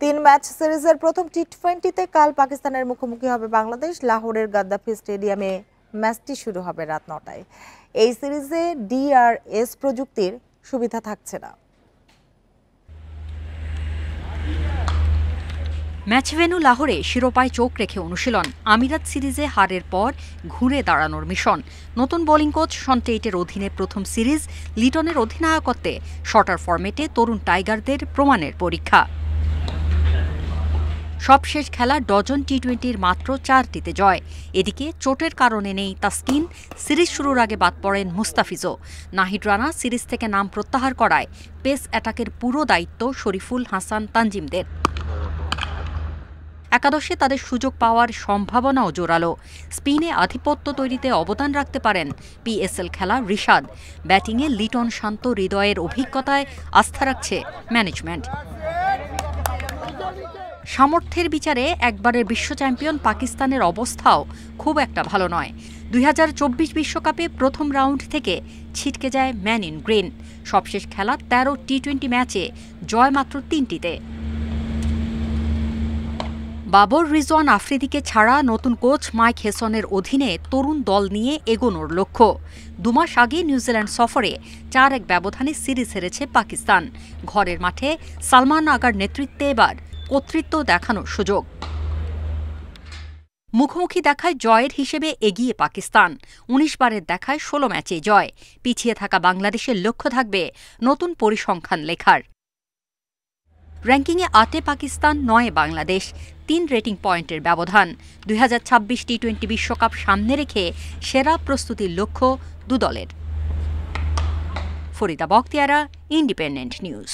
3 match সিরিজের প্রথম টি-20তে কাল পাকিস্তানের মুখোমুখি হবে বাংলাদেশ। লাহোরের গাদ্দাফি স্টেডিয়ামে ম্যাচটি শুরু হবে রাত 9টায়। এই সিরিজে ডিআরএস প্রযুক্তির সুবিধা থাকছে না। ম্যাচ ভেন্যু লাহোরে শিরোপায় চোখ রেখে অনুশীলন। আমিরাত সিরিজে হারের পর ঘুরে দাঁড়ানোর মিশন। নতুন বোলিং কোচ শন টেইটের অধীনে প্রথম সিরিজ, লিটনের অধিনায়কত্বে শর্টার ফরম্যাটে তরুণ টাইগারদের প্রমাণের পরীক্ষা। সবশেষ খেলা ডজন টি-20-র মাত্র 4টিতে জয়। এদিকে চোটের কারণে নেই তাসকিন, সিরিজ শুরুর আগে বাদ পড়েন মুস্তাফিজও। নাহিদ রানা সিরিজ থেকে নাম প্রত্যাহার করায় পেস অ্যাটাকের পুরো দায়িত্ব শরীফুল হাসান তানজিমদের। একাদশে তাদের সুযোগ পাওয়ার সম্ভাবনাও জোরালো। স্পিনে আধিপত্য তৈরিতে অবদান রাখতে পারেন পিএসএল খেলা রিশাদ। ব্যাটিংয়ে লিটন শান্ত হৃদয়ের অভিজ্ঞতায় আস্থা রাখছে ম্যানেজমেন্ট। সামর্থ্যের বিচারে একবারের বিশ্ব চ্যাম্পিয়ন পাকিস্তানের অবস্থাও খুব একটা ভালো নয়। 2024 বিশ্বকাপে প্রথম রাউন্ড থেকে ছিটকে যায় ম্যান ইন গ্রিন। সবশেষ খেলা 13 টি-20 ম্যাচে জয় মাত্র 3টিতে। বাবর রিজওয়ান আফ্রিদিকে ছাড়া নতুন কোচ মাইক হেসনের অধীনে তরুণ দল নিয়ে এগোনোর লক্ষ্য। 2 মাস আগে নিউজিল্যান্ড সফরে 4-1 ব্যবধানে সিরিজ হেরেছে পাকিস্তান। ঘরের মাঠে সালমান আগার নেতৃত্বে এবার কর্তৃত্ব দেখানোর সুযোগ। মুখোমুখি দেখায় জয়ের হিসেবে এগিয়ে পাকিস্তান। 19 বারের দেখায় 16 ম্যাচে জয়। পিছিয়ে থাকা বাংলাদেশের লক্ষ্য থাকবে নতুন পরিসংখ্যান লেখার। র্যাঙ্কিংয়ে 8-এ পাকিস্তান, 9-এ বাংলাদেশ, 3 রেটিং পয়েন্টের ব্যবধান। 2026 টি-20 বিশ্বকাপ সামনে রেখে সেরা প্রস্তুতির লক্ষ্য দু দলের। Farida Bakhtiara, independent news.